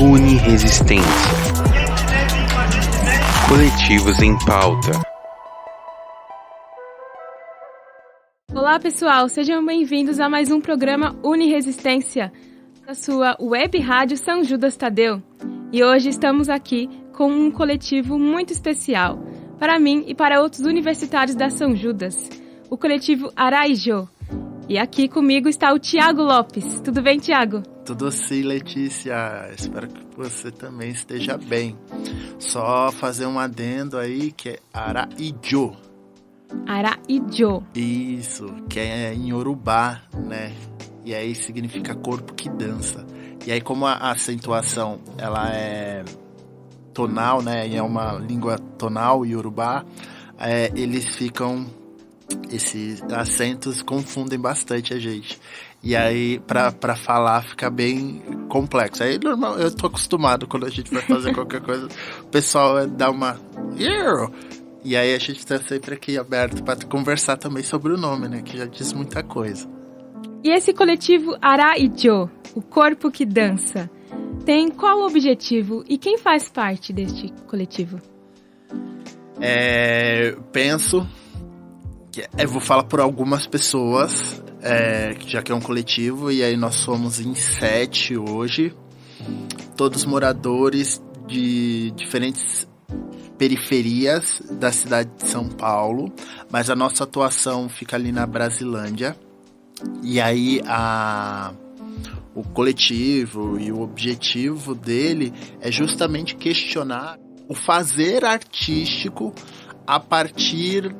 Uniresistência. Coletivos em pauta. Olá pessoal, sejam bem-vindos a mais um programa Uniresistência, da sua web rádio São Judas Tadeu. E hoje estamos aqui com um coletivo muito especial, para mim e para outros universitários da São Judas, o coletivo Araijo. E aqui comigo está o Thiago Lopes. Tudo bem, Thiago? Tudo sim, Letícia. Espero que você também esteja bem. Só fazer um adendo aí que é Araijo. Araijo. Isso, que é em Yorubá, né? E aí significa corpo que dança. E aí como a acentuação ela é tonal, né? E é uma língua tonal, Yorubá, eles ficam... Esses acentos confundem bastante a gente. E aí, pra falar, fica bem complexo. Aí, normal, eu tô acostumado quando a gente vai fazer qualquer coisa, o pessoal dá uma... E aí, a gente tá sempre aqui aberto pra conversar também sobre o nome, né? Que já diz muita coisa. E esse coletivo Araijo, o corpo que dança, tem qual objetivo e quem faz parte deste coletivo? Penso... Eu vou falar por algumas pessoas, já que é um coletivo, e aí nós somos em 7 hoje, todos moradores de diferentes periferias da cidade de São Paulo, mas a nossa atuação fica ali na Brasilândia, e aí o coletivo e o objetivo dele é justamente questionar o fazer artístico a partir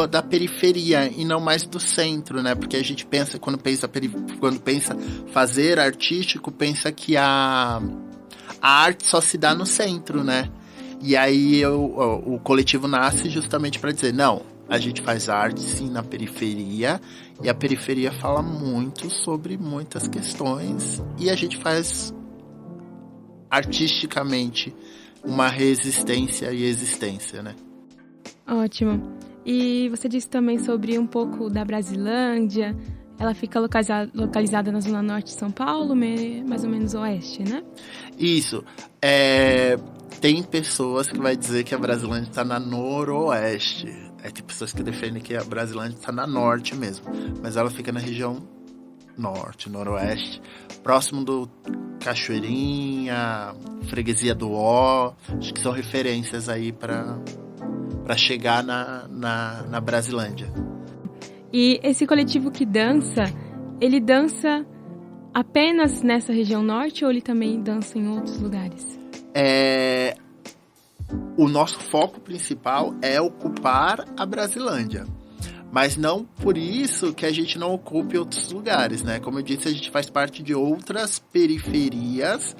da periferia e não mais do centro, né? Porque a gente pensa, quando pensa fazer artístico, pensa que a arte só se dá no centro, né? E aí o coletivo nasce justamente para dizer, não, a gente faz arte sim na periferia, e a periferia fala muito sobre muitas questões, e a gente faz artisticamente uma resistência e existência, né? Ótimo. E você disse também sobre um pouco da Brasilândia. Ela fica localizada na zona norte de São Paulo, mais ou menos oeste, né? Isso. Tem pessoas que vai dizer que a Brasilândia está na noroeste. Tem pessoas que defendem que a Brasilândia está na norte mesmo. Mas ela fica na região norte, noroeste, próximo do Cachoeirinha, Freguesia do Ó. Acho que são referências aí para chegar na Brasilândia. E esse coletivo que dança, ele dança apenas nessa região norte ou ele também dança em outros lugares? O nosso foco principal é ocupar a Brasilândia, mas não por isso que a gente não ocupe outros lugares, né? Como eu disse, a gente faz parte de outras periferias.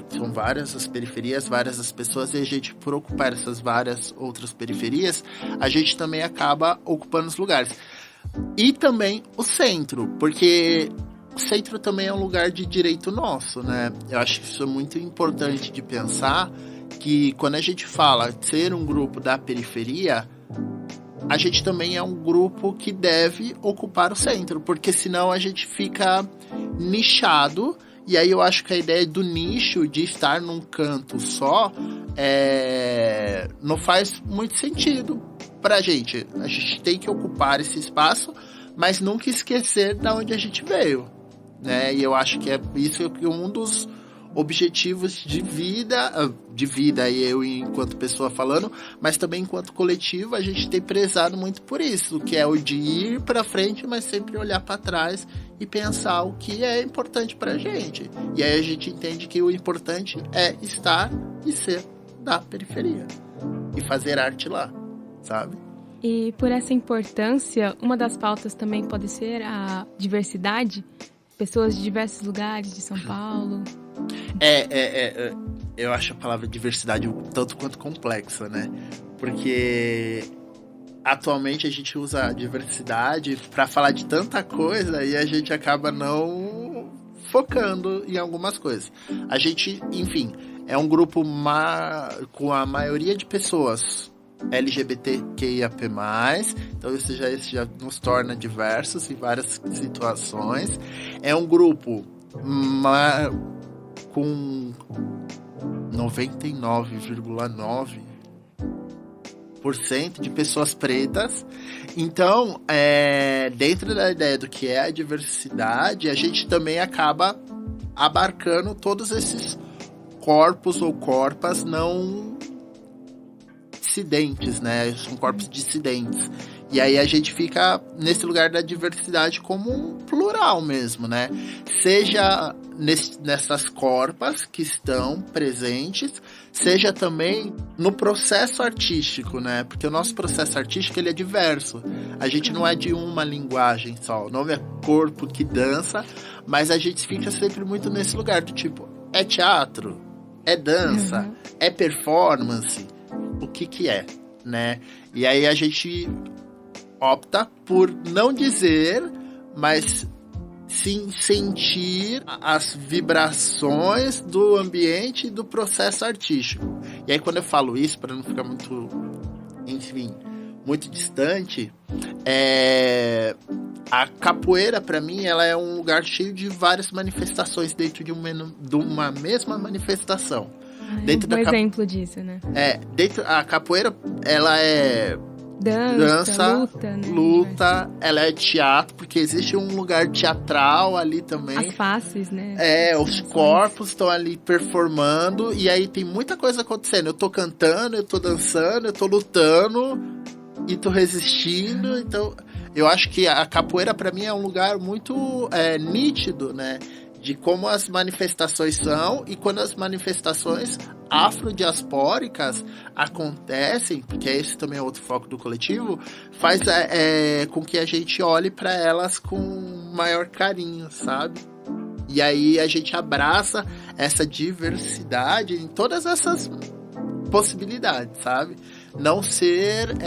São várias as periferias, várias as pessoas, e a gente, por ocupar essas várias outras periferias, a gente também acaba ocupando os lugares. E também o centro, porque o centro também é um lugar de direito nosso, né? Eu acho que isso é muito importante de pensar, que quando a gente fala de ser um grupo da periferia, a gente também é um grupo que deve ocupar o centro, porque senão a gente fica nichado. E aí eu acho que a ideia do nicho, de estar num canto só, não faz muito sentido pra gente. A gente tem que ocupar esse espaço, mas nunca esquecer de onde a gente veio, né? E eu acho que é isso que um dos objetivos de vida, e eu enquanto pessoa falando, mas também enquanto coletivo, a gente tem prezado muito por isso, que é o de ir para frente, mas sempre olhar para trás e pensar o que é importante pra gente. E aí a gente entende que o importante é estar e ser da periferia e fazer arte lá, sabe? E por essa importância, uma das pautas também pode ser a diversidade, pessoas de diversos lugares de São Paulo. Eu acho a palavra diversidade um tanto quanto complexa, né? Porque atualmente a gente usa a diversidade para falar de tanta coisa e a gente acaba não focando em algumas coisas. A gente, enfim, é um grupo com a maioria de pessoas LGBTQIAP+, então isso já nos torna diversos em várias situações. É um grupo com 99,9% de pessoas pretas. Então, dentro da ideia do que é a diversidade, a gente também acaba abarcando todos esses corpos ou corpas não dissidentes, né? São corpos dissidentes. E aí a gente fica nesse lugar da diversidade como um plural mesmo, né? Seja nessas corpas que estão presentes, seja também no processo artístico, né? Porque o nosso processo artístico, ele é diverso. A gente não é de uma linguagem só. O nome é corpo que dança, mas a gente fica sempre muito nesse lugar do tipo, é teatro? É dança? É performance? O que é, né? E aí a gente opta por não dizer, mas sim sentir as vibrações do ambiente e do processo artístico. E aí quando eu falo isso, para não ficar muito, enfim, muito distante, a capoeira, para mim, ela é um lugar cheio de várias manifestações dentro de uma mesma manifestação. Um exemplo disso, né? A capoeira, ela é dança, luta, né? Ela é teatro, porque existe um lugar teatral ali também. As faces, né? Os corpos estão ali performando, e aí tem muita coisa acontecendo. Eu tô cantando, eu tô dançando, eu tô lutando e tô resistindo. Então, eu acho que a capoeira, para mim, é um lugar muito nítido, né? De como as manifestações são, e quando as manifestações afrodiaspóricas acontecem, porque esse também é outro foco do coletivo, faz com que a gente olhe para elas com maior carinho, sabe? E aí a gente abraça essa diversidade em todas essas possibilidades, sabe? Não ser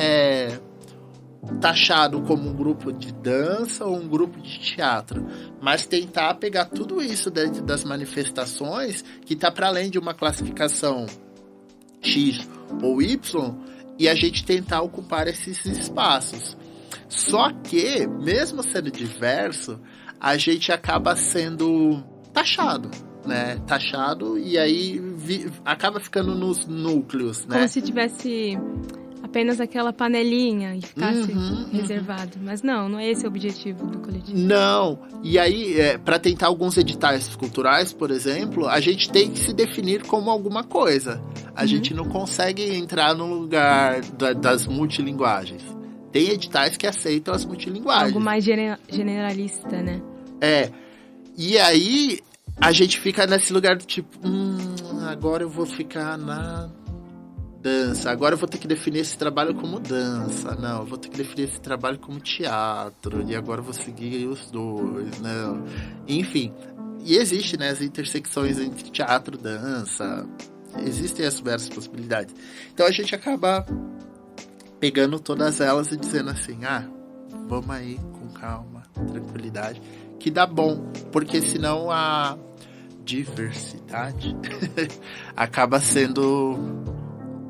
taxado como um grupo de dança ou um grupo de teatro, mas tentar pegar tudo isso dentro das manifestações, que está para além de uma classificação X ou Y, e a gente tentar ocupar esses espaços. Só que, mesmo sendo diverso, a gente acaba sendo taxado, né? Taxado, e aí acaba ficando nos núcleos, né? Como se tivesse apenas aquela panelinha e ficasse reservado. Mas não é esse o objetivo do coletivo. Não. E aí, para tentar alguns editais culturais, por exemplo, a gente tem que se definir como alguma coisa. A gente não consegue entrar no lugar das multilinguagens. Tem editais que aceitam as multilinguagens. Algo mais generalista, né? E aí, a gente fica nesse lugar do tipo, agora eu vou ficar na dança, agora eu vou ter que definir esse trabalho como dança, não, eu vou ter que definir esse trabalho como teatro, e agora eu vou seguir os dois, né? Enfim, e existe, né, as intersecções entre teatro e dança, existem as diversas possibilidades. Então a gente acaba pegando todas elas e dizendo assim, vamos aí com calma, tranquilidade, que dá bom, porque senão a diversidade acaba sendo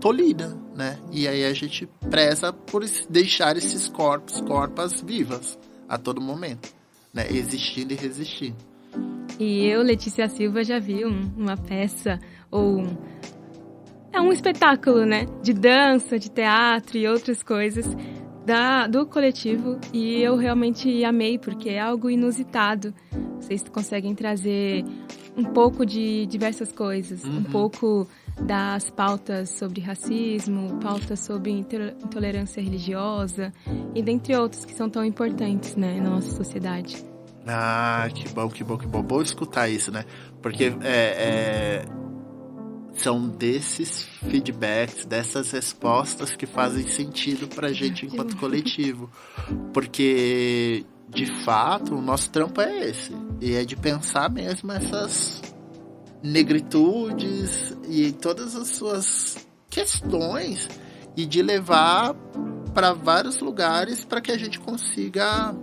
tolhida, né? E aí a gente preza por deixar esses corpas vivas a todo momento, né? Existindo e resistindo. E eu, Letícia Silva, já vi uma peça ou um espetáculo, né? De dança, de teatro e outras coisas do coletivo, e eu realmente amei, porque é algo inusitado. Vocês conseguem trazer um pouco de diversas coisas, um pouco das pautas sobre racismo, pautas sobre intolerância religiosa e dentre outros que são tão importantes, né, na nossa sociedade. Que bom. Bom escutar isso, né? Porque são desses feedbacks, dessas respostas que fazem sentido pra gente enquanto coletivo. Porque, de fato, o nosso trampo é esse. E é de pensar mesmo essas negritudes e todas as suas questões e de levar para vários lugares para que a gente consiga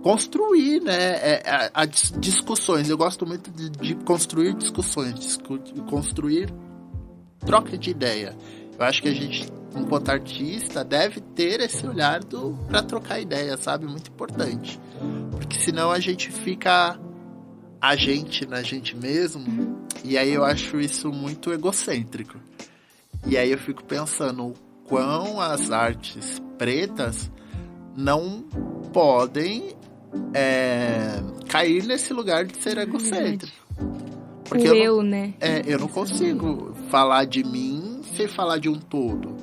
construir, né, discussões. Eu gosto muito de construir discussões, construir troca de ideia. Eu acho que a gente, enquanto artista, deve ter esse olhar para trocar ideia, sabe? Muito importante. Porque senão a gente fica a gente na gente mesmo, e aí eu acho isso muito egocêntrico. E aí eu fico pensando o quão as artes pretas não podem cair nesse lugar de ser egocêntrico. Porque eu não consigo falar de mim sem falar de um todo.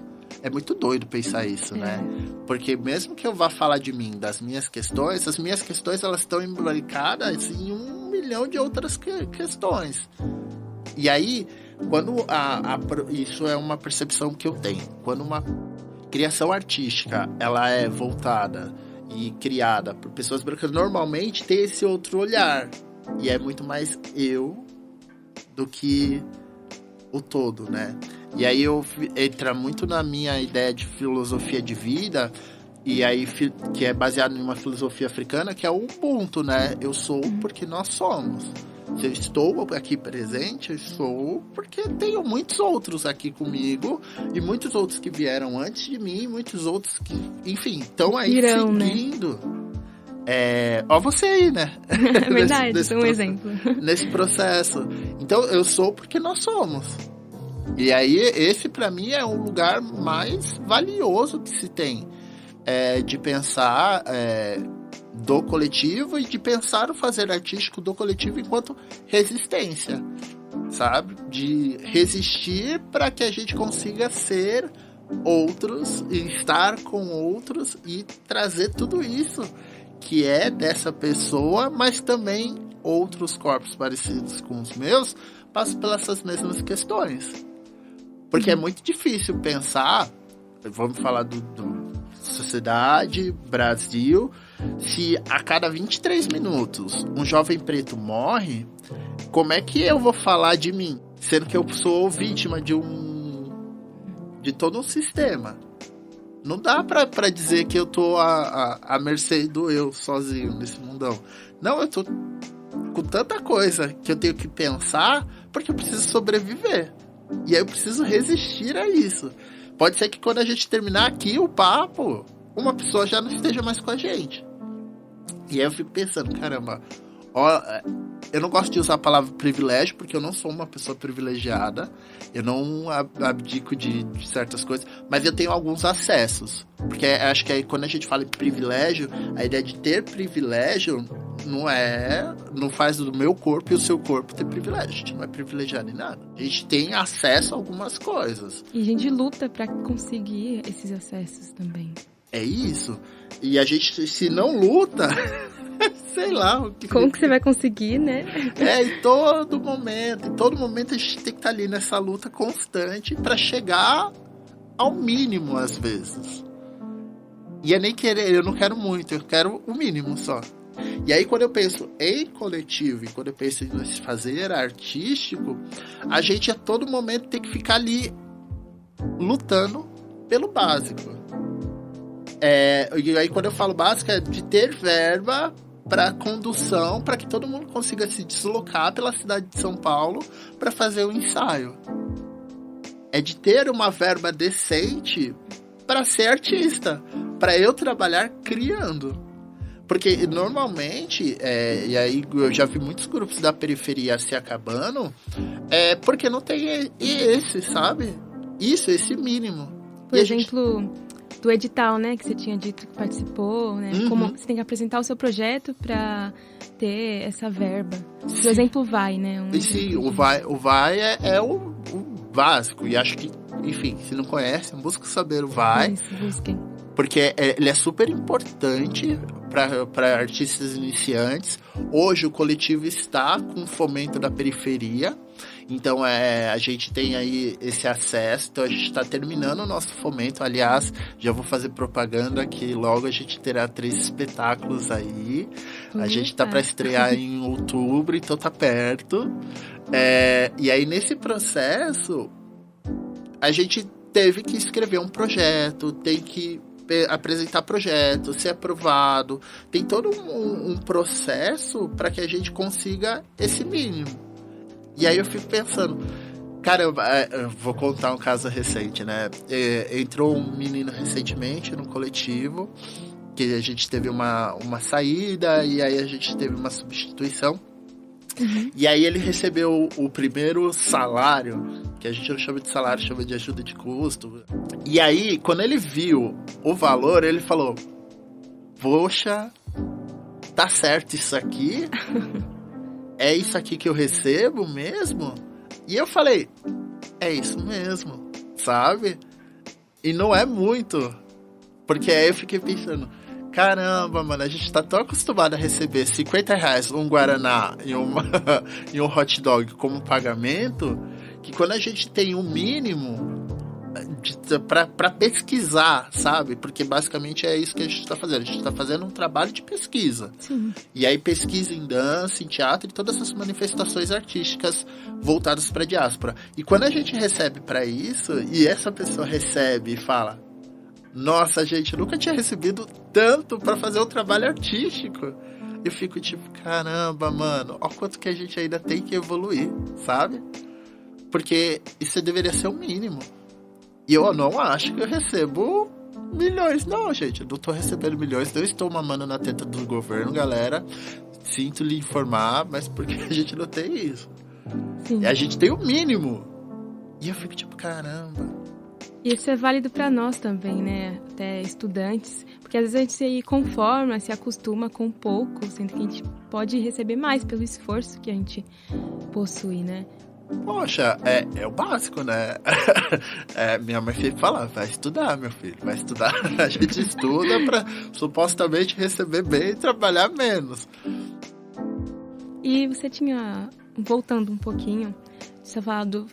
É muito doido pensar isso, né? Porque mesmo que eu vá falar de mim, das minhas questões, as minhas questões elas estão imbricadas em 1 milhão de outras questões. E aí, quando isso é uma percepção que eu tenho. Quando uma criação artística ela é voltada e criada por pessoas brancas, normalmente tem esse outro olhar. E é muito mais eu do que o todo, né? E aí entra muito na minha ideia de filosofia de vida, e aí que é baseado em uma filosofia africana, que é o Ubuntu, né? Eu sou porque nós somos. Se eu estou aqui presente, eu sou porque tenho muitos outros aqui comigo, e muitos outros que vieram antes de mim, muitos outros que, enfim, estão aí seguindo. Né? Ó você aí, né? É verdade, nesse um exemplo. Nesse processo. Então, eu sou porque nós somos. E aí, esse pra mim é o lugar mais valioso que se tem. De pensar do coletivo e de pensar o fazer artístico do coletivo enquanto resistência, sabe? De resistir para que a gente consiga ser outros e estar com outros e trazer tudo isso que é dessa pessoa, mas também outros corpos parecidos com os meus passam pelas essas mesmas questões. Porque é muito difícil pensar, vamos falar do sociedade, Brasil, se a cada 23 minutos um jovem preto morre, como é que eu vou falar de mim? Sendo que eu sou vítima de todo um sistema. Não dá pra dizer que eu tô à mercê do eu sozinho nesse mundão. Não, eu tô com tanta coisa que eu tenho que pensar porque eu preciso sobreviver. E aí eu preciso resistir a isso. Pode ser que quando a gente terminar aqui o papo, uma pessoa já não esteja mais com a gente. E aí eu fico pensando, caramba, eu não gosto de usar a palavra privilégio, porque eu não sou uma pessoa privilegiada. Eu não abdico de certas coisas, mas eu tenho alguns acessos. Porque acho que aí quando a gente fala em privilégio, a ideia de ter privilégio não faz do meu corpo e o seu corpo ter privilégio. A gente não é privilegiado em nada. A gente tem acesso a algumas coisas. E a gente luta pra conseguir esses acessos também. É isso. E a gente, se não luta, sei lá. Como que você vai conseguir, né? Em todo momento a gente tem que estar ali nessa luta constante pra chegar ao mínimo, às vezes. E é nem querer, eu não quero muito, eu quero o mínimo só. E aí quando eu penso em coletivo e quando eu penso em fazer artístico, a gente a todo momento tem que ficar ali lutando pelo básico. E aí quando eu falo básico é de ter verba para condução, para que todo mundo consiga se deslocar pela cidade de São Paulo para fazer o ensaio. É de ter uma verba decente para ser artista, para eu trabalhar criando. Porque normalmente, e aí eu já vi muitos grupos da periferia se acabando, porque não tem esse, sabe? Esse mínimo. Por exemplo, do edital, né, que você tinha dito que participou, né? Como você tem que apresentar o seu projeto para ter essa verba. O exemplo vai, né? Sim, o vai é o básico. E acho que, enfim, se não conhecem, busca saber o vai. Isso, busquem. Porque ele é super importante para artistas iniciantes. Hoje o coletivo está com fomento da periferia. Então a gente tem aí esse acesso. Então a gente está terminando o nosso fomento. Aliás, já vou fazer propaganda que logo a gente terá 3 espetáculos aí. A gente está para estrear em outubro, então tá perto. E aí nesse processo a gente teve que escrever um projeto, tem que apresentar projeto, ser aprovado. Tem todo um processo para que a gente consiga esse mínimo. E aí eu fico pensando, cara, eu vou contar um caso recente, né? Entrou um menino recentemente no coletivo, que a gente teve uma saída e aí a gente teve uma substituição. E aí ele recebeu o primeiro salário, que a gente não chama de salário, chama de ajuda de custo. E aí, quando ele viu o valor, ele falou, poxa, tá certo isso aqui? É isso aqui que eu recebo mesmo? E eu falei, é isso mesmo, sabe? E não é muito. Porque aí eu fiquei pensando, caramba, mano, a gente tá tão acostumado a receber R$50 um Guaraná e um hot dog como pagamento, que quando a gente tem um mínimo pra pesquisar, sabe? Porque basicamente é isso que a gente tá fazendo. A gente tá fazendo um trabalho de pesquisa. Sim. E aí pesquisa em dança, em teatro e todas essas manifestações artísticas voltadas pra diáspora. E quando a gente recebe pra isso, e essa pessoa recebe e fala, nossa, gente, nunca tinha recebido tanto pra fazer um trabalho artístico. Eu fico tipo, caramba, mano, olha quanto que a gente ainda tem que evoluir, sabe? Porque isso deveria ser o mínimo. E eu não acho que eu recebo milhões. Não, gente, eu não tô recebendo milhões. Não estou mamando na teta do governo, galera. Sinto lhe informar, mas porque a gente não tem isso. Sim. E a gente tem o mínimo. E eu fico tipo, caramba. E isso é válido para nós também, né? Até estudantes. Porque às vezes a gente se conforma, se acostuma com pouco, sendo que a gente pode receber mais pelo esforço que a gente possui, né? Poxa, é o básico, né? Minha mãe sempre fala, vai estudar, meu filho, vai estudar. A gente estuda pra supostamente receber bem e trabalhar menos. E você tinha, voltando um pouquinho, você tinha falado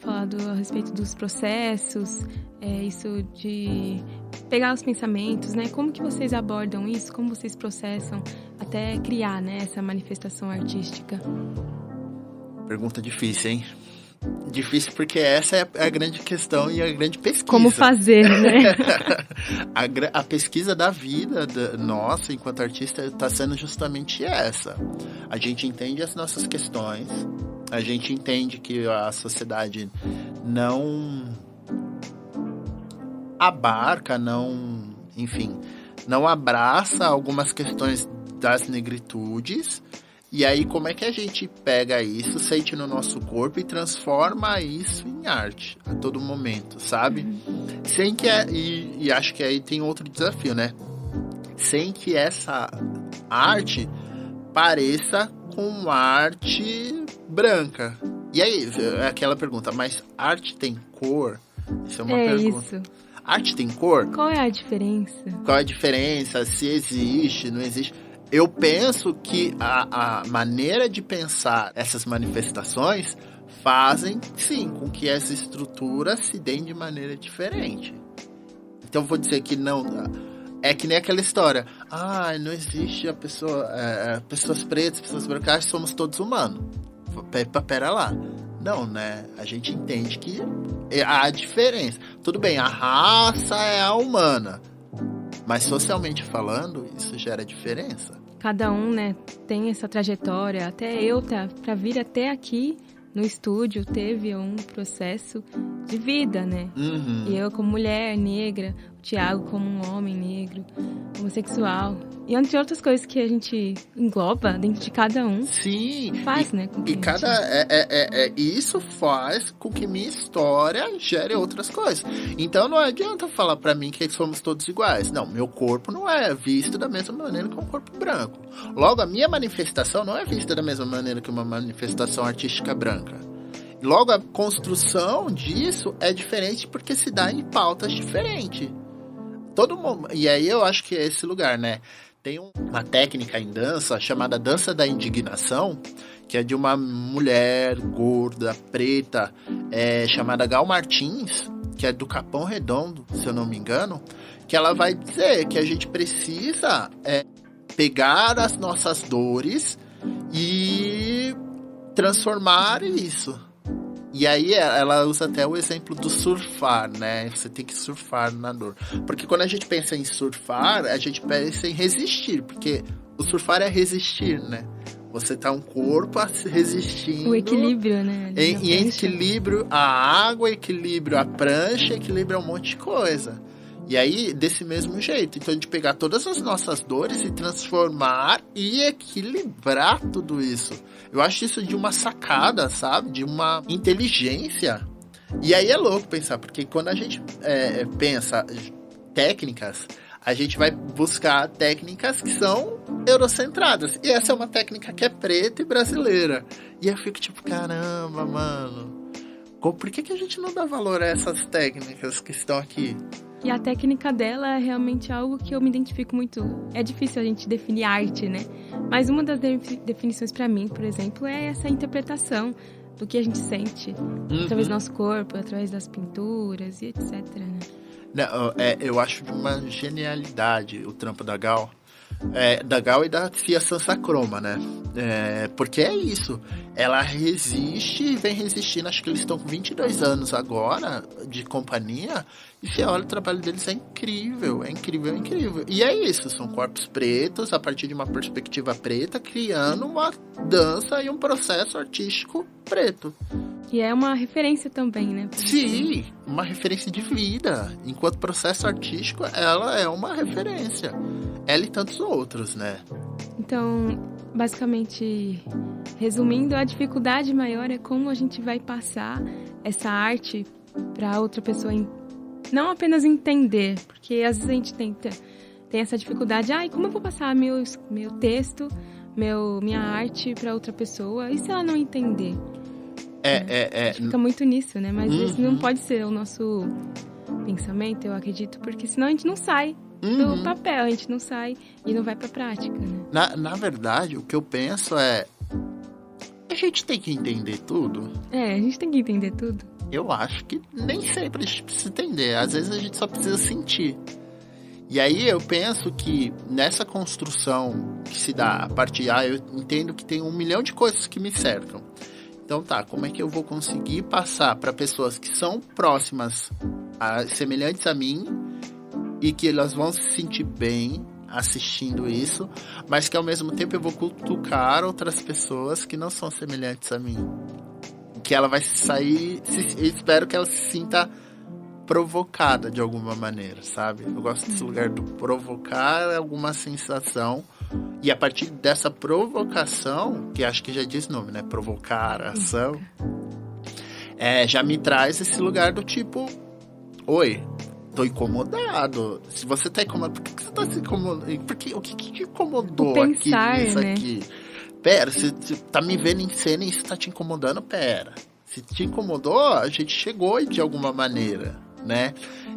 a respeito dos processos, isso de pegar os pensamentos, né? Como que vocês abordam isso? Como vocês processam até criar, né, essa manifestação artística? Pergunta difícil, hein? Difícil porque essa é a grande questão e a grande pesquisa. Como fazer, né? A pesquisa da vida nossa, enquanto artista, está sendo justamente essa. A gente entende as nossas questões, a gente entende que a sociedade não abarca, não abraça algumas questões das negritudes. E aí, como é que a gente pega isso, sente no nosso corpo e transforma isso em arte a todo momento, sabe? Sem que... E acho que aí tem outro desafio, né? Sem que essa arte pareça com arte branca. E aí, aquela pergunta, mas arte tem cor? Isso é uma pergunta. Isso. Arte tem cor? Qual é a diferença? Qual é a diferença? Se existe, não existe... Eu penso que a maneira de pensar essas manifestações fazem, sim, com que essa estrutura se dê de maneira diferente. Então, vou dizer que não... É que nem aquela história. Não existe pessoas pretas, pessoas brancas, somos todos humanos. Pera lá. Não, né? A gente entende que há diferença. Tudo bem, a raça é a humana. Mas socialmente falando, isso gera diferença. Cada um, né, tem essa trajetória. Até eu, para vir até aqui no estúdio, teve um processo de vida, né? Uhum. E eu como mulher negra, o Thiago como um homem negro, homossexual. E entre outras coisas que a gente engloba dentro de cada um. Sim. Faz, né? Com que isso faz com que minha história gere outras coisas. Então não adianta falar pra mim que somos todos iguais. Não, meu corpo não é visto da mesma maneira que um corpo branco. Logo, a minha manifestação não é vista da mesma maneira que uma manifestação artística branca. Logo, a construção disso é diferente porque se dá em pautas diferentes. Todo mundo... E aí eu acho que é esse lugar, né? Tem uma técnica em dança chamada dança da indignação, que é de uma mulher gorda, preta, chamada Gal Martins, que é do Capão Redondo, se eu não me engano, que ela vai dizer que a gente precisa pegar as nossas dores e transformar isso. E aí ela usa até o exemplo do surfar, né? Você tem que surfar na dor. Porque quando a gente pensa em surfar, a gente pensa em resistir. Porque o surfar é resistir, né? Você tá um corpo resistindo. O equilíbrio, né? Em equilíbrio a água, equilíbrio a prancha, equilíbrio a um monte de coisa. E aí, desse mesmo jeito, então de pegar todas as nossas dores e transformar e equilibrar tudo isso. Eu acho isso de uma sacada, sabe? De uma inteligência. E aí é louco pensar, porque quando a gente pensa técnicas, a gente vai buscar técnicas que são eurocentradas. E essa é uma técnica que é preta e brasileira. E eu fico tipo, caramba, mano, por que a gente não dá valor a essas técnicas que estão aqui? E a técnica dela é realmente algo que eu me identifico muito. É difícil a gente definir arte, né? Mas uma das definições para mim, por exemplo, é essa interpretação do que a gente sente através do nosso corpo, através das pinturas e etc, né? Não, eu acho de uma genialidade o trampo da Gal. Da Gal e da Fia Sansa Croma, né? Porque é isso. Ela resiste e vem resistindo. Acho que eles estão com 22 anos agora de companhia. E você olha, o trabalho deles é incrível. É incrível, é incrível. E é isso. São corpos pretos, a partir de uma perspectiva preta, criando uma dança e um processo artístico preto. E é uma referência também, né? Sim, uma referência de vida. Enquanto processo artístico, ela é uma referência. Ela e tantos outros, né? Então, basicamente, resumindo, a dificuldade maior é como a gente vai passar essa arte para outra pessoa não apenas entender, porque às vezes a gente tem essa dificuldade, como eu vou passar meu texto, minha arte para outra pessoa? E se ela não entender? A gente fica muito nisso, né? Mas esse não pode ser o nosso pensamento, eu acredito, porque senão a gente não sai do papel, a gente não sai e não vai pra prática, né? Na verdade, o que eu penso é... A gente tem que entender tudo? A gente tem que entender tudo. Eu acho que nem sempre a gente precisa entender. Às vezes a gente só precisa sentir. E aí eu penso que nessa construção que se dá a partir... eu entendo que tem 1 milhão de coisas que me cercam. Então tá, como é que eu vou conseguir passar para pessoas que são próximas, semelhantes a mim, e que elas vão se sentir bem assistindo isso, mas que ao mesmo tempo eu vou cutucar outras pessoas que não são semelhantes a mim. Que ela vai sair, espero que ela se sinta provocada de alguma maneira, sabe? Eu gosto desse lugar do provocar alguma sensação. E a partir dessa provocação, que acho que já diz nome, né? Provocar a ação, já me traz esse lugar do tipo, oi, tô incomodado. Se você tá incomodado, por que você tá se incomodando? O que te incomodou pensar, aqui nisso, né? aqui? Pera, você tá me vendo em cena e isso tá te incomodando? Pera. Se te incomodou, a gente chegou de alguma maneira, né?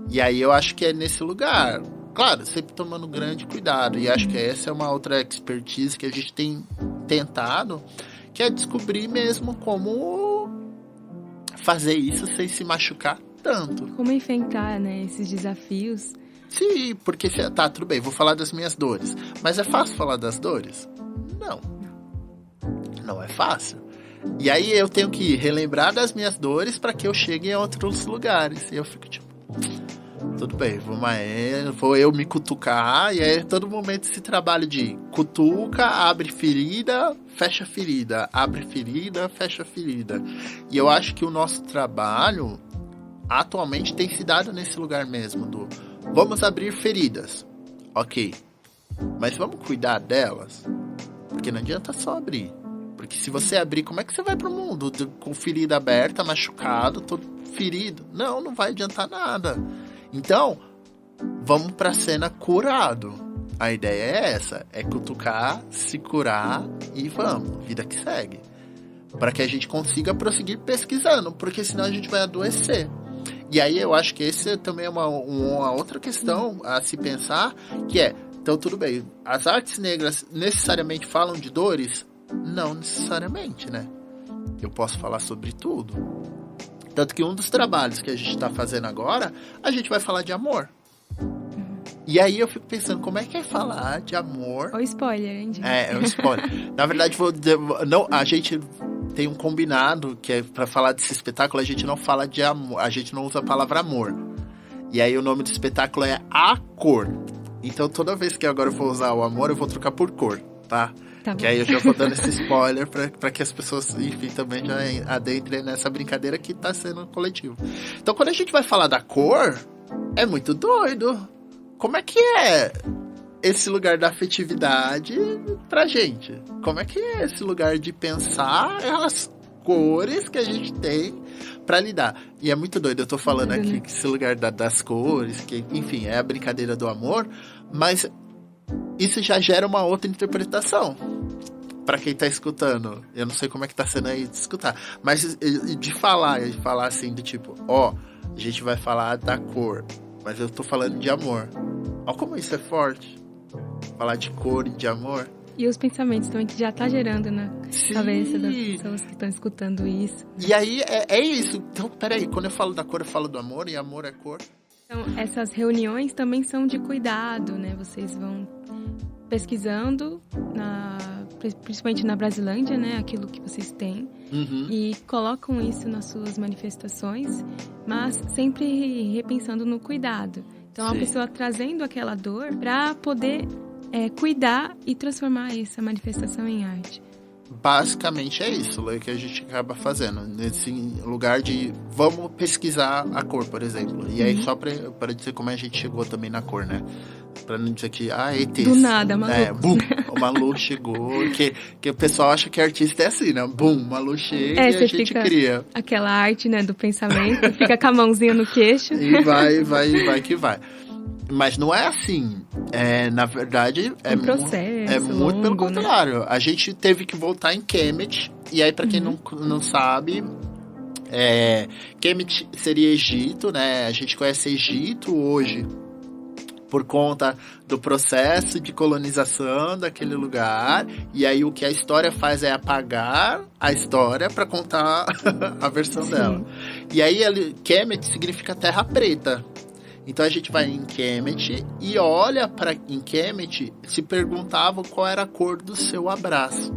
E aí eu acho que é nesse lugar. Claro, sempre tomando grande cuidado. E acho que essa é uma outra expertise que a gente tem tentado, que é descobrir mesmo como fazer isso sem se machucar tanto. Como enfrentar, né, esses desafios. Sim, porque tá, tudo bem, vou falar das minhas dores. Mas é fácil falar das dores? Não é fácil. E aí eu tenho que relembrar das minhas dores para que eu chegue a outros lugares. E eu fico tipo, tudo bem, vou eu me cutucar. E aí todo momento esse trabalho de cutuca, abre ferida, fecha ferida, abre ferida, fecha ferida. E eu acho que o nosso trabalho atualmente tem se dado nesse lugar mesmo do vamos abrir feridas, ok, mas vamos cuidar delas, porque não adianta só abrir. Porque se você abrir, como é que você vai pro mundo? Com ferida aberta, machucado, todo ferido? Não vai adiantar nada. Então, vamos pra cena curado. A ideia é essa, é cutucar, se curar e vamos, vida que segue. Para que a gente consiga prosseguir pesquisando, porque senão a gente vai adoecer. E aí eu acho que esse também é uma outra questão a se pensar, que é, então tudo bem, as artes negras necessariamente falam de dores? Não necessariamente, né? Eu posso falar sobre tudo. Tanto que um dos trabalhos que a gente está fazendo agora, a gente vai falar de amor. E aí eu fico pensando, como é que é falar de amor? Ou spoiler, hein, gente? É um spoiler. Na verdade, a gente tem um combinado que é para falar desse espetáculo, a gente não fala de amor, a gente não usa a palavra amor. E aí o nome do espetáculo é A Cor. Então toda vez que agora eu for usar o amor, eu vou trocar por cor, tá? Tá Que bom. aí eu já vou dando esse spoiler pra que as pessoas, enfim, também já adentrem nessa brincadeira que tá sendo coletivo. Então, quando a gente vai falar da cor, é muito doido. Como é que é esse lugar da afetividade pra gente? Como é que é esse lugar de pensar as cores que a gente tem pra lidar? E é muito doido, eu tô falando aqui que esse lugar das cores, que, enfim, é a brincadeira do amor, mas isso já gera uma outra interpretação pra quem tá escutando. Eu não sei como é que tá sendo aí de escutar, mas de falar assim, do tipo, ó, a gente vai falar da cor, mas eu tô falando de amor. Ó como isso é forte. Falar de cor e de amor. E os pensamentos também que já tá gerando na cabeça das pessoas que estão escutando isso. E aí, é isso. Então, peraí, quando eu falo da cor, eu falo do amor, e amor é cor. Então, essas reuniões também são de cuidado, né? Vocês vão pesquisando, principalmente na Brasilândia, né? Aquilo que vocês têm. Uhum. E colocam isso nas suas manifestações, mas sempre repensando no cuidado. Então, a pessoa trazendo aquela dor para poder cuidar e transformar essa manifestação em arte. Basicamente é isso, Lê, que a gente acaba fazendo. Nesse lugar de vamos pesquisar a cor, por exemplo. E aí, só para dizer como a gente chegou também na cor, né? Pra não dizer que, ETs. Do nada, maluco. Bum, o Malu chegou. Que o pessoal acha que artista é assim, né? Bum, o Malu chega e a gente cria. Aquela arte, né, do pensamento, fica com a mãozinha no queixo. E vai que vai. Mas não é assim. Na verdade, é um processo. É muito longo, pelo contrário. Né? A gente teve que voltar em Kemet. E aí, pra quem não sabe, Kemet seria Egito, né? A gente conhece Egito hoje por conta do processo de colonização daquele lugar. E aí o que a história faz é apagar a história para contar a versão dela. E aí Kemet significa terra preta. Então a gente vai em Kemet e olha para em Kemet, se perguntava qual era a cor do seu abraço.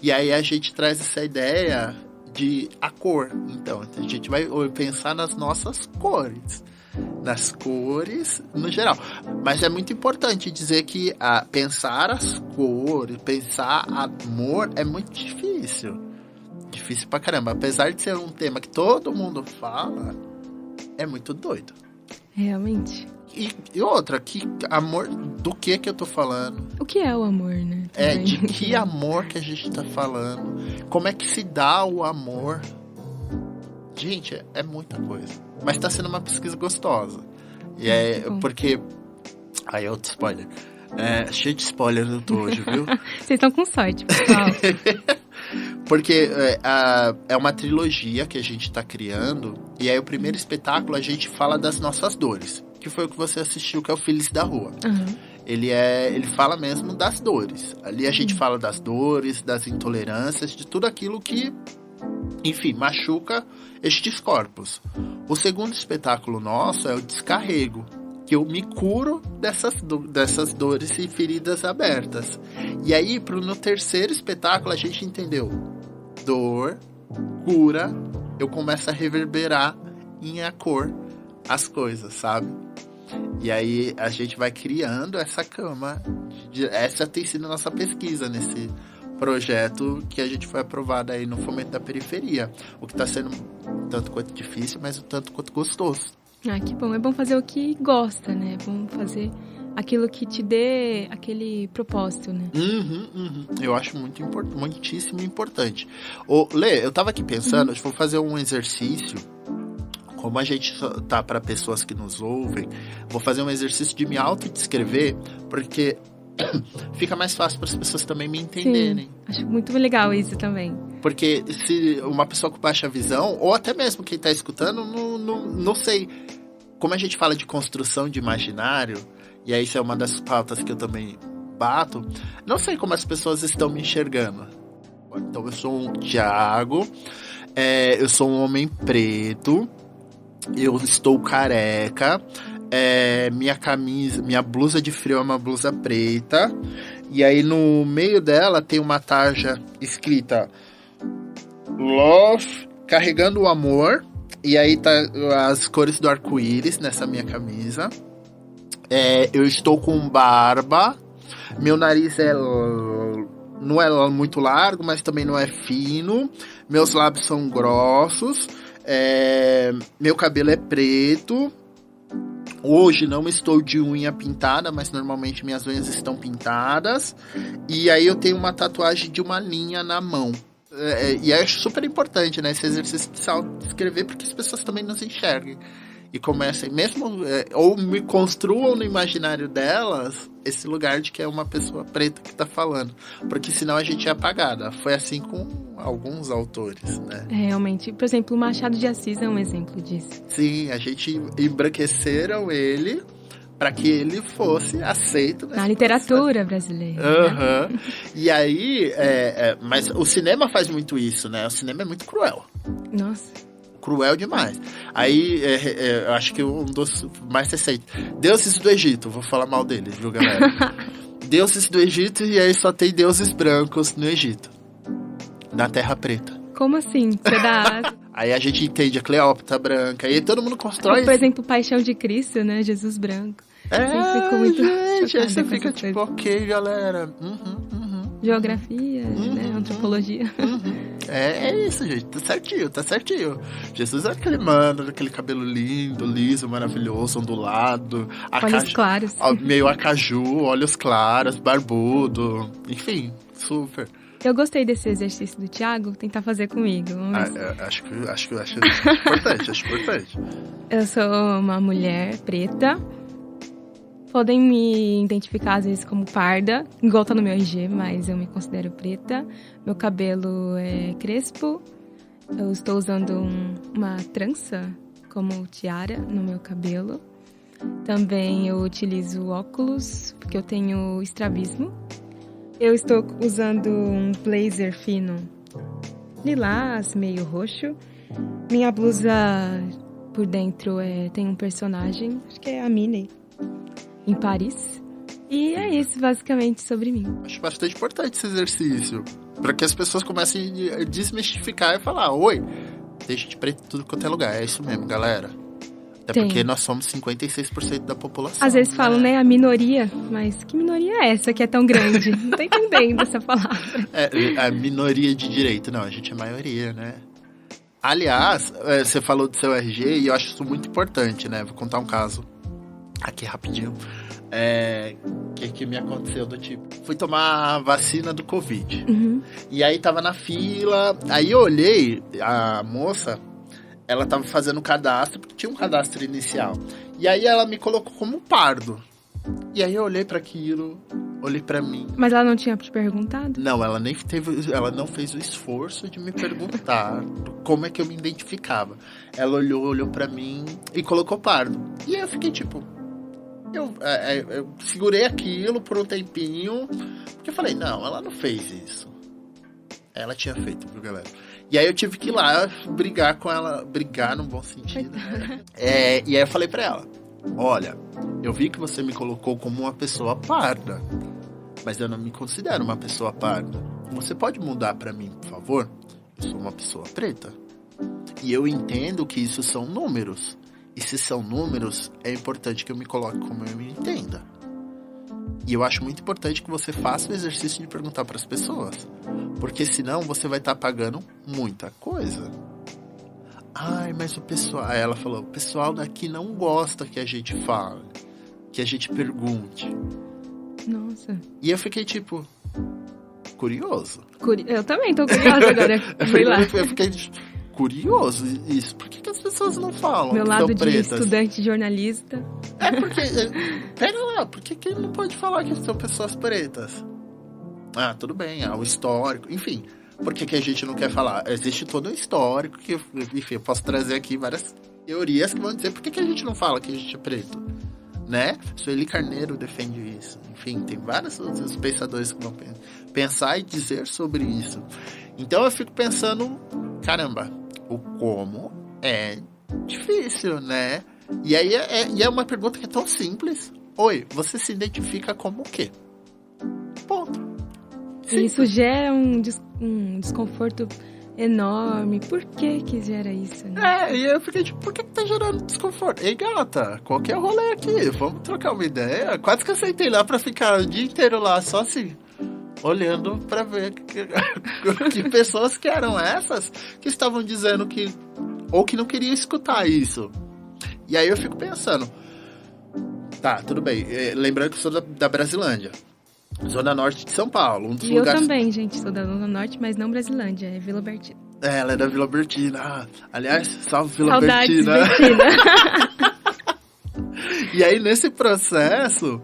E aí a gente traz essa ideia de a cor. Então a gente vai pensar nas nossas cores. Nas cores no geral. Mas é muito importante dizer que pensar as cores, pensar amor é muito difícil. Difícil pra caramba. Apesar de ser um tema que todo mundo fala, é muito doido. Realmente. E outra, que amor, do que eu tô falando? O que é o amor, né? Também. De que amor que a gente tá falando? Como é que se dá o amor? Gente, é muita coisa. Mas tá sendo uma pesquisa gostosa. E porque... Aí, outro spoiler. Cheio de spoiler eu tô hoje, viu? Vocês estão com sorte, pessoal. Porque é uma trilogia que a gente tá criando. E aí, o primeiro espetáculo, a gente fala das nossas dores. Que foi o que você assistiu, que é o Filhos da Rua. Uhum. Ele fala mesmo das dores. Ali a gente fala das dores, das intolerâncias, de tudo aquilo que, enfim, machuca estes corpos. O segundo espetáculo nosso é o Descarrego, que eu me curo dessas dores e feridas abertas. E aí, no terceiro espetáculo, a gente entendeu dor, cura, eu começo a reverberar em a cor as coisas, sabe? E aí a gente vai criando essa cama. Essa tem sido a nossa pesquisa nesse projeto que a gente foi aprovado aí no Fomento da Periferia. O que está sendo um tanto quanto difícil, mas um tanto quanto gostoso. Que bom. É bom fazer o que gosta, né? É bom fazer aquilo que te dê aquele propósito, né? Eu acho muitíssimo importante. Lê, eu tava aqui pensando, eu vou fazer um exercício. Como a gente tá para pessoas que nos ouvem, vou fazer um exercício de me autodescrever, porque fica mais fácil para as pessoas também me entenderem. Sim, acho muito legal isso também. Porque se uma pessoa com baixa visão, ou até mesmo quem está escutando, não sei. Como a gente fala de construção de imaginário, e aí isso é uma das pautas que eu também bato, não sei como as pessoas estão me enxergando. Então eu sou um Thiago, eu sou um homem preto, eu estou careca, minha blusa de frio é uma blusa preta, e aí no meio dela tem uma tarja escrita Love, carregando o amor, e aí tá as cores do arco-íris nessa minha camisa. Eu estou com barba, meu nariz não é muito largo, mas também não é fino, meus lábios são grossos, meu cabelo é preto, Hoje não estou de unha pintada, mas normalmente minhas unhas estão pintadas. E aí eu tenho uma tatuagem de uma linha na mão. E acho super importante, né? Esse exercício de escrever, porque as pessoas também nos enxerguem. E comecem, mesmo, ou me construam no imaginário delas esse lugar de que é uma pessoa preta que tá falando. Porque senão a gente é apagada. Foi assim com alguns autores, né? Realmente. Por exemplo, o Machado de Assis é um exemplo disso. Sim, a gente embranqueceram ele para que ele fosse aceito na literatura brasileira. Aham. Né? E aí, mas o cinema faz muito isso, né? O cinema é muito cruel. Nossa. Cruel demais. Aí, eu acho que um dos mais recentes. Deuses do Egito, vou falar mal deles, viu, galera? Deuses do Egito, e aí só tem deuses brancos no Egito. Na Terra Preta. Como assim? Aí a gente entende a Cleópatra branca, aí todo mundo constrói... Por exemplo, Paixão de Cristo, né? Jesus branco. Muito gente, aí você fica tipo, ok, galera. Geografia, né? Antropologia. É isso, gente. Tá certinho. Jesus é aquele mano, aquele cabelo lindo, liso, maravilhoso, ondulado. Olhos claros. Meio acaju, olhos claros, barbudo. Enfim, super. Eu gostei desse exercício do Thiago, tentar fazer comigo. Acho importante. Eu sou uma mulher preta. Podem me identificar, às vezes, como parda, igual tá no meu RG, mas eu me considero preta. Meu cabelo é crespo. Eu estou usando uma trança como tiara no meu cabelo. Também eu utilizo óculos, porque eu tenho estrabismo. Eu estou usando um blazer fino lilás, meio roxo. Minha blusa por dentro tem um personagem, acho que é a Minnie, em Paris. E é isso, basicamente, sobre mim. Acho bastante importante esse exercício, para que as pessoas comecem a desmistificar e falar, oi, tem gente preta em tudo quanto é lugar. É isso mesmo, galera. Até porque nós somos 56% da população. Às vezes falam, né, a minoria, mas que minoria é essa que é tão grande? Não tô entendendo essa palavra. A minoria de direito, não, a gente é maioria, né? Aliás, você falou do seu RG e eu acho isso muito importante, né? Vou contar um caso aqui rapidinho. Que me aconteceu do tipo, fui tomar a vacina do Covid. E aí tava na fila, aí eu olhei, a moça, ela tava fazendo o cadastro, porque tinha um cadastro inicial. E aí ela me colocou como pardo. E aí eu olhei pra aquilo, olhei pra mim. Mas ela não tinha te perguntado? Não, ela não fez o esforço de me perguntar como é que eu me identificava. Ela olhou pra mim e colocou pardo. E aí eu fiquei tipo... Eu segurei aquilo por um tempinho, porque eu falei, não, ela não fez isso. Ela tinha feito, viu, galera? E aí eu tive que ir lá brigar com ela, brigar no bom sentido. E aí eu falei pra ela, olha, eu vi que você me colocou como uma pessoa parda, mas eu não me considero uma pessoa parda. Você pode mudar pra mim, por favor? Eu sou uma pessoa preta. E eu entendo que isso são números. E se são números, é importante que eu me coloque como eu me entenda. E eu acho muito importante que você faça o exercício de perguntar para as pessoas. Porque senão você vai estar pagando muita coisa. Ai, mas o pessoal... Aí ela falou, o pessoal daqui não gosta que a gente fale, que a gente pergunte. Nossa. E eu fiquei tipo... curioso. Eu também tô curiosa agora. Eu fiquei curioso isso. Por que as pessoas não falam? Meu lado de pretas? Estudante jornalista. Porque... Pera lá, por que ele não pode falar que são pessoas pretas? Ah, tudo bem, o histórico, enfim. Por que a gente não quer falar? Existe todo um histórico que, enfim, eu posso trazer aqui várias teorias que vão dizer por que a gente não fala que a gente é preto, né? Sueli Carneiro defende isso. Enfim, tem vários outros pensadores que vão pensar e dizer sobre isso. Então eu fico pensando, caramba, o como é difícil, né? E aí é uma pergunta que é tão simples. Oi, você se identifica como o quê? Ponto. Isso gera um desconforto enorme. Por que gera isso, né? E eu fiquei tipo, por que tá gerando desconforto? Ei, gata, qual que é o rolê aqui? Vamos trocar uma ideia? Quase que eu sentei lá pra ficar o dia inteiro lá, só assim, olhando pra ver que pessoas que eram essas que estavam dizendo que... ou que não queriam escutar isso. E aí eu fico pensando, Tá, tudo bem. Lembrando que eu sou da Brasilândia. Zona Norte de São Paulo. Um dos E lugares... eu também, gente, sou da Zona Norte, mas não Brasilândia, é Vila Bertina. Ela é da Vila Bertina. Aliás, salve Vila Saudades, Bertina. Bertina. E aí, nesse processo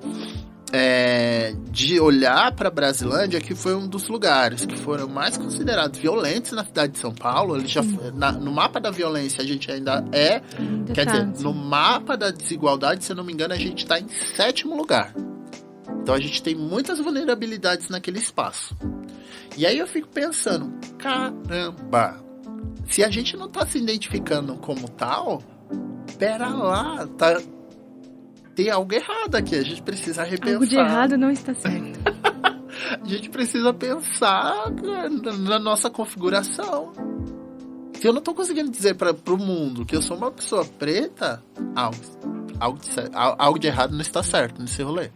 de olhar para Brasilândia, que foi um dos lugares que foram mais considerados violentos na cidade de São Paulo. Ele já no mapa da violência, a gente ainda quer dizer, no mapa da desigualdade, se eu não me engano, a gente está em 7º lugar. Então, a gente tem muitas vulnerabilidades naquele espaço. E aí, eu fico pensando, caramba, se a gente não está se identificando como tal, pera lá, tem algo errado aqui, a gente precisa repensar. Algo de errado não está certo. A gente precisa pensar na nossa configuração. Se eu não estou conseguindo dizer para o mundo que eu sou uma pessoa preta, algo de errado não está certo nesse rolê.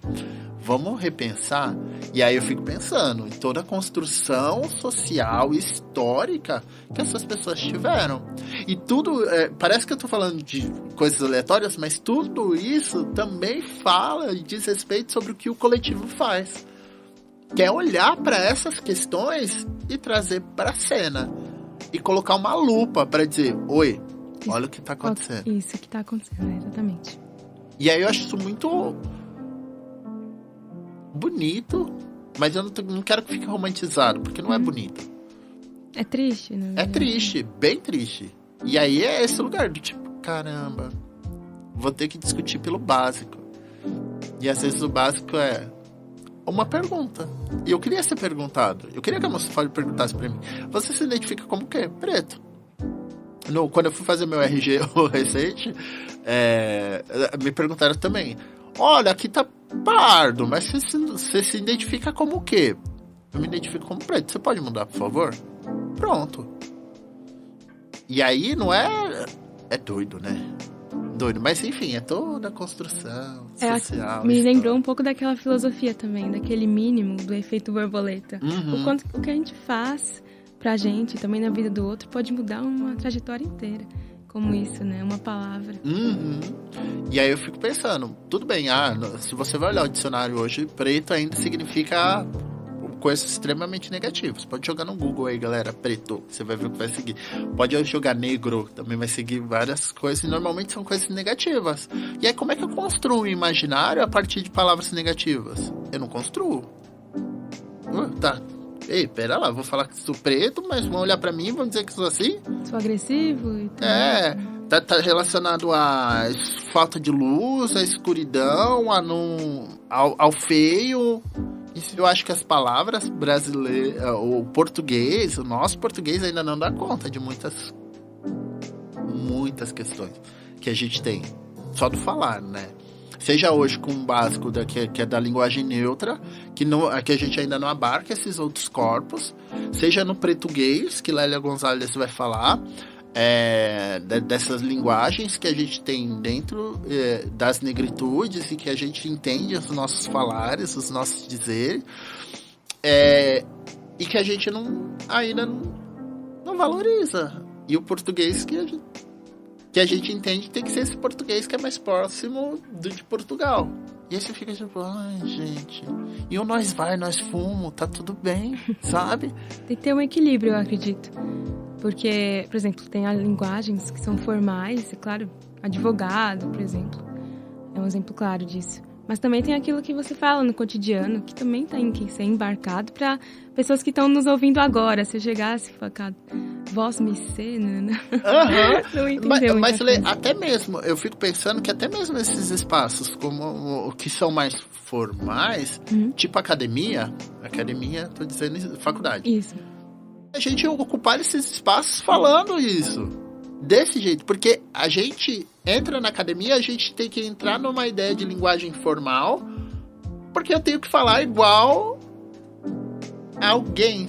Vamos repensar. E aí eu fico pensando em toda a construção social e histórica que essas pessoas tiveram. E tudo, parece que eu tô falando de coisas aleatórias, mas tudo isso também fala e diz respeito sobre o que o coletivo faz. Que é olhar para essas questões e trazer para a cena. E colocar uma lupa para dizer, oi, olha o que tá acontecendo. Isso que tá acontecendo, exatamente. E aí eu acho isso muito bonito, mas eu não quero que fique romantizado, porque não é bonito. É triste, né? É triste, bem triste. E aí é esse lugar do tipo, caramba, vou ter que discutir pelo básico. E às vezes o básico é uma pergunta. E eu queria ser perguntado. Eu queria que a moça perguntasse pra mim, você se identifica como o quê? Preto. Quando eu fui fazer meu RG recente, me perguntaram também, olha, aqui tá pardo, mas você se identifica como o quê? Eu me identifico como preto. Você pode mudar, por favor? Pronto. E aí não é... É doido, né? Doido. Mas enfim, é toda a construção social. Me lembrou um pouco daquela filosofia também, daquele mínimo do efeito borboleta. Uhum. O que a gente faz pra gente, também na vida do outro, pode mudar uma trajetória inteira. Como isso, né? Uma palavra. Uhum. E aí eu fico pensando, tudo bem, se você vai olhar o dicionário hoje, preto ainda significa coisas extremamente negativas. Pode jogar no Google aí, galera, preto, você vai ver o que vai seguir. Pode jogar negro, também vai seguir várias coisas, e normalmente são coisas negativas. E aí como é que eu construo um imaginário a partir de palavras negativas? Eu não construo. Tá. Ei, pera lá, vou falar que sou preto, mas vão olhar pra mim e vão dizer que sou assim? Sou agressivo e tal. Tá relacionado a falta de luz, a escuridão, ao feio. Isso eu acho que as palavras brasileiras, o português, o nosso português ainda não dá conta de muitas questões que a gente tem, só do falar, né? Seja hoje com o básico que é da linguagem neutra, que a gente ainda não abarca esses outros corpos, seja no português, que Lélia Gonzalez vai falar, dessas linguagens que a gente tem dentro das negritudes e que a gente entende os nossos falares, os nossos dizeres, e que a gente ainda não valoriza. E o português que a gente entende tem que ser esse português que é mais próximo de Portugal. E aí você fica tipo, ai, gente, e o nós fumo, tá tudo bem, sabe? Tem que ter um equilíbrio, eu acredito. Porque, por exemplo, tem linguagens que são formais, é claro, advogado, por exemplo, é um exemplo claro disso. Mas também tem aquilo que você fala no cotidiano, que também tem que ser embarcado para pessoas que estão nos ouvindo agora. Se eu chegasse e falar, voz me ser, né? Não entendeu. Mas até mesmo, eu fico pensando que até mesmo esses espaços, como que são mais formais, tipo academia, tô dizendo faculdade. Isso. A gente ocupar esses espaços falando isso. Desse jeito, porque a gente entra na academia, a gente tem que entrar numa ideia de linguagem formal, porque eu tenho que falar igual a alguém.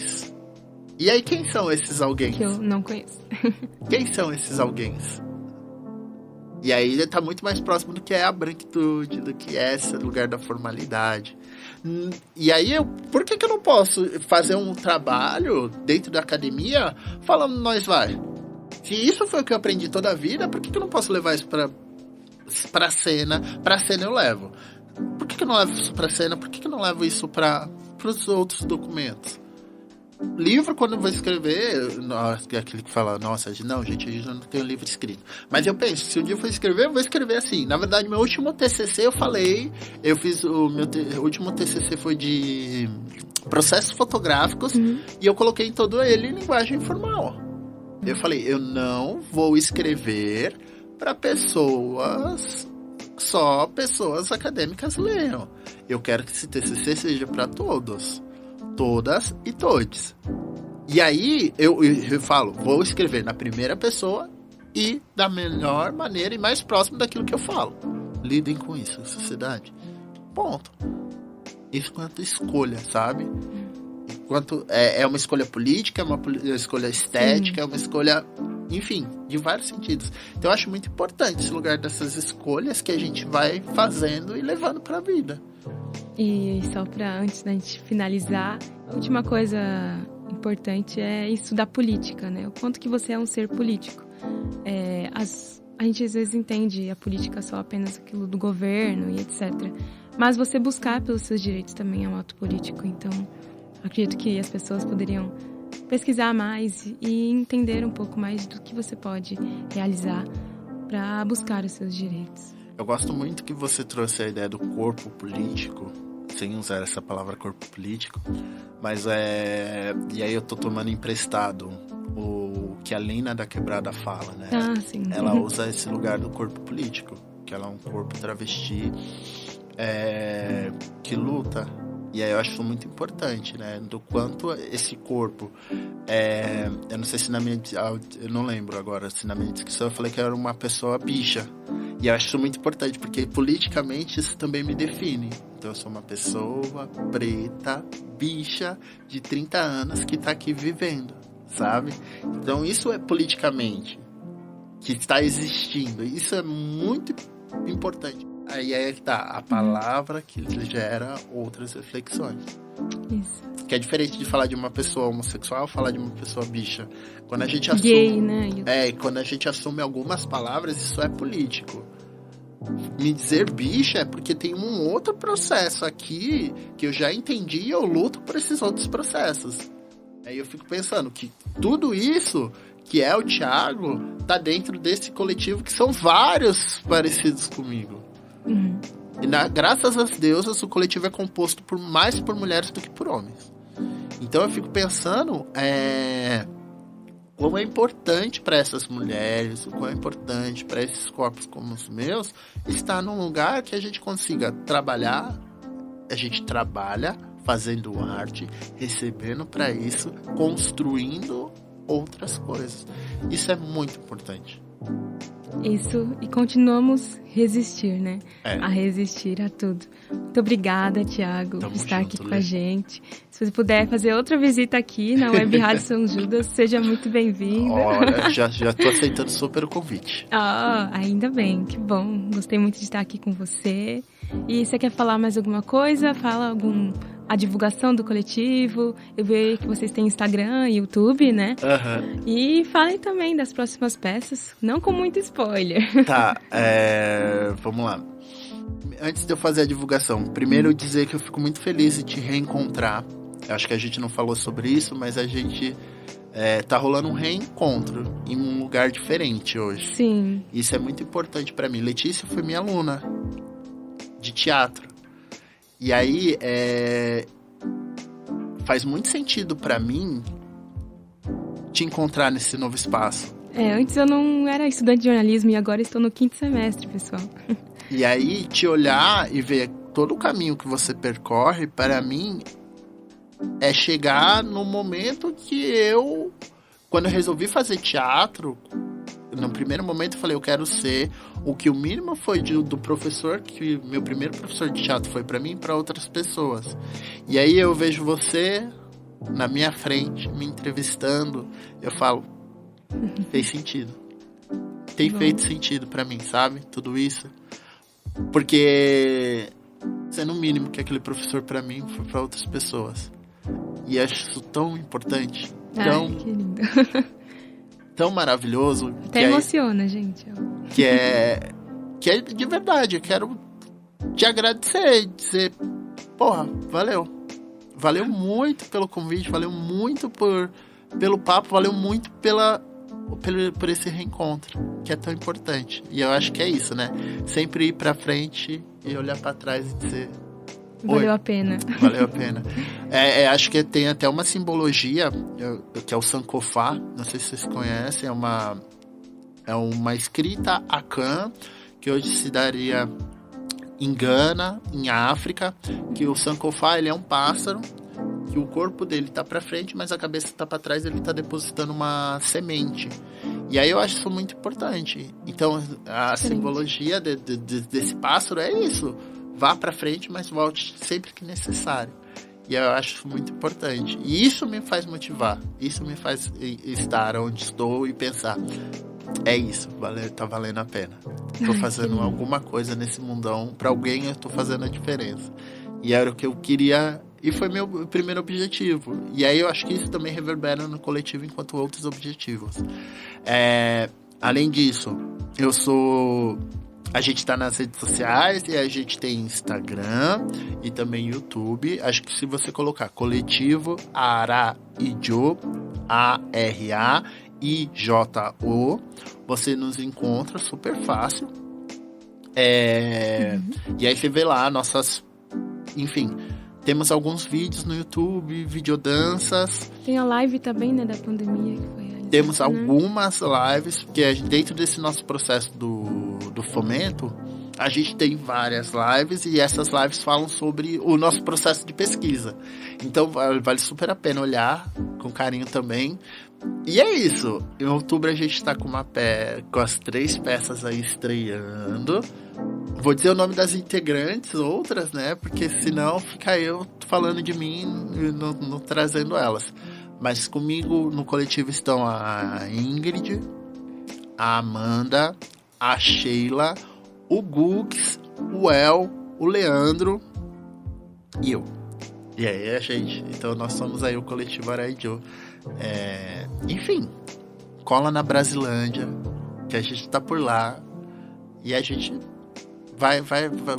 E aí, quem são esses alguém? Que eu não conheço. Quem são esses alguém? E aí ele tá muito mais próximo do que é a branquitude, do que é esse lugar da formalidade. E aí, por que eu não posso fazer um trabalho dentro da academia falando nós vai? Se isso foi o que eu aprendi toda a vida, por que eu não posso levar isso pra cena eu levo. Por que eu não levo isso pra cena? Por que eu não levo isso para os outros documentos? Livro, quando eu vou escrever, aquele que fala, nossa, não, gente, eu não tenho livro escrito. Mas eu penso, se um dia eu for escrever, eu vou escrever assim. Na verdade, meu último TCC, eu fiz o meu último TCC foi de processos fotográficos, e eu coloquei todo ele em linguagem informal. Eu falei, eu não vou escrever para só pessoas acadêmicas leiam. Eu quero que esse TCC seja para todos. Todas e todes. E aí eu falo, vou escrever na primeira pessoa e da melhor maneira e mais próximo daquilo que eu falo. Lidem com isso, sociedade. Ponto. Isso quanto escolha, sabe? Enquanto é uma escolha política, é uma escolha estética, é uma escolha, enfim, de vários sentidos. Então eu acho muito importante esse lugar dessas escolhas que a gente vai fazendo e levando para a vida. E só para antes da gente finalizar, a última coisa importante é isso da política, né? O quanto que você é um ser político. A gente às vezes entende a política só apenas aquilo do governo e etc. Mas você buscar pelos seus direitos também é um ato político. Então, acredito que as pessoas poderiam pesquisar mais e entender um pouco mais do que você pode realizar para buscar os seus direitos. Eu gosto muito que você trouxe a ideia do corpo político, sem usar essa palavra corpo político, mas e aí eu tô tomando emprestado o que a Lina da Quebrada fala, né? Ah, sim. Ela usa esse lugar do corpo político, que ela é um corpo travesti que luta. E aí eu acho isso muito importante, né? Do quanto esse corpo... eu não sei se eu não lembro agora, se na minha descrição eu falei que eu era uma pessoa bicha. E eu acho isso muito importante, porque politicamente isso também me define. Então eu sou uma pessoa preta, bicha, de 30 anos que tá aqui vivendo, sabe? Então isso é politicamente, que está existindo. Isso é muito importante. Aí é que tá, a palavra que gera outras reflexões. Isso. Que é diferente de falar de uma pessoa homossexual, falar de uma pessoa bicha. Quando a gente assume... Gay, né? Quando a gente assume algumas palavras, isso é político. Me dizer bicha é porque tem um outro processo aqui que eu já entendi e eu luto por esses outros processos. Aí eu fico pensando que tudo isso que é o Thiago tá dentro desse coletivo que são vários parecidos comigo. E graças às deusas o coletivo é composto mais por mulheres do que por homens. Então eu fico pensando como é importante para essas mulheres, o quão é importante para esses corpos como os meus estar num lugar que a gente consiga trabalhar. A gente trabalha fazendo arte, recebendo para isso, construindo outras coisas. Isso é muito importante. Isso, e continuamos resistir, né? A resistir a tudo. Muito obrigada, Thiago, por estar aqui com a gente. Se você puder fazer outra visita aqui na Web Rádio São Judas, seja muito bem-vinda. Olha, já tô aceitando super o convite. Ainda bem, que bom. Gostei muito de estar aqui com você. E você quer falar mais alguma coisa? Fala a divulgação do coletivo. Eu vejo que vocês têm Instagram e YouTube, né? E falem também das próximas peças, não com muito spoiler. Tá, vamos lá. Antes de eu fazer a divulgação, primeiro dizer que eu fico muito feliz de te reencontrar. Eu acho que a gente não falou sobre isso, mas a gente tá rolando um reencontro em um lugar diferente hoje. Sim. Isso é muito importante pra mim. Letícia foi minha aluna de teatro. E aí, faz muito sentido pra mim te encontrar nesse novo espaço. Antes eu não era estudante de jornalismo e agora estou no 5º semestre, pessoal. E aí, te olhar e ver todo o caminho que você percorre, para mim, é chegar no momento que quando eu resolvi fazer teatro, no primeiro momento eu falei, eu quero ser o que o mínimo foi do professor, que meu primeiro professor de teatro foi para mim e para outras pessoas. E aí eu vejo você na minha frente, me entrevistando, eu falo, fez sentido. Tem feito sentido para mim, sabe? Tudo isso. Porque sendo o mínimo que aquele professor para mim foi para outras pessoas. E acho isso tão importante, que lindo. tão maravilhoso. Até emociona, gente. que é de verdade. Eu quero te agradecer, dizer, porra, valeu. Valeu muito pelo convite, valeu muito pelo papo, valeu muito por esse reencontro, que é tão importante. E eu acho que é isso, né? Sempre ir pra frente e olhar pra trás e dizer... Valeu a pena. Valeu a pena. Acho que tem até uma simbologia, que é o Sankofa, não sei se vocês conhecem, é uma escrita Akan, que hoje se daria em Gana, em África, que o Sankofa, ele é um pássaro, que o corpo dele tá pra frente, mas a cabeça tá pra trás, ele tá depositando uma semente. E aí eu acho isso muito importante. Então, a simbologia desse pássaro é isso. Vá pra frente, mas volte sempre que necessário. E eu acho isso muito importante. E isso me faz motivar. Isso me faz estar onde estou e pensar, é isso, tá valendo a pena. Tô fazendo alguma coisa nesse mundão. Pra alguém eu tô fazendo a diferença. E era o que eu queria... E foi meu primeiro objetivo. E aí eu acho que isso também reverbera no coletivo enquanto outros objetivos. Além disso, a gente tá nas redes sociais e a gente tem Instagram e também YouTube. Acho que se você colocar Coletivo Araijo, ARAIJO, você nos encontra super fácil. E aí você vê lá nossas... Enfim, temos alguns vídeos no YouTube, videodanças. Tem a live também, né, da pandemia que foi realizada, Temos algumas lives, porque dentro desse nosso processo do fomento, a gente tem várias lives e essas lives falam sobre o nosso processo de pesquisa. Então vale super a pena olhar com carinho também. E é isso. Em outubro a gente está com as 3 peças aí estreando. Vou dizer o nome das integrantes, outras, né? Porque senão fica eu falando de mim e não trazendo elas. Mas comigo no coletivo estão a Ingrid, a Amanda, a Sheila, o Gux, o El, o Leandro e eu. E aí a gente. Então nós somos aí o coletivo Araijo. Enfim, cola na Brasilândia, que a gente tá por lá. E a gente vai,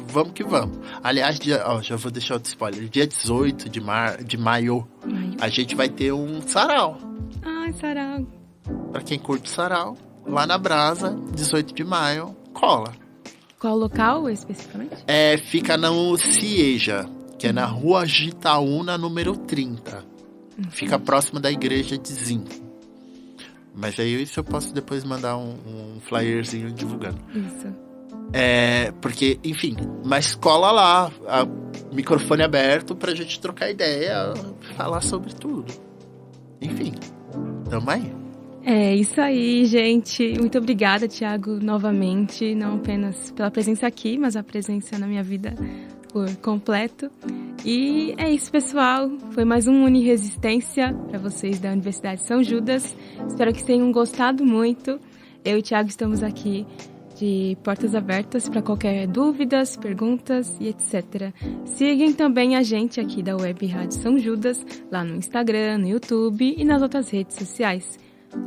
vamos que vamos. Aliás, já vou deixar outro spoiler. Dia 18 de maio, a gente vai ter um sarau. Ai, sarau. Pra quem curte sarau, lá na Brasa, 18 de maio, cola. Qual local especificamente? Fica no Cieja, que é na Rua Gitaúna, número 30. Fica próximo da igreja de Zim. Mas aí isso eu posso depois mandar um flyerzinho divulgando. Isso. Porque, enfim, mas cola lá, microfone aberto pra gente trocar ideia, falar sobre tudo. Enfim, tamo aí. É isso aí, gente. Muito obrigada, Thiago, novamente. Não apenas pela presença aqui, mas a presença na minha vida por completo. E é isso, pessoal. Foi mais um Uniresistência para vocês da Universidade São Judas. Espero que tenham gostado muito. Eu e o Thiago estamos aqui de portas abertas para qualquer dúvidas, perguntas e etc. Sigam também a gente aqui da Web Rádio São Judas, lá no Instagram, no YouTube e nas outras redes sociais.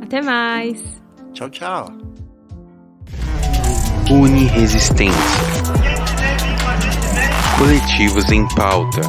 Até mais! Tchau, tchau! Uniresistência. Coletivos em pauta.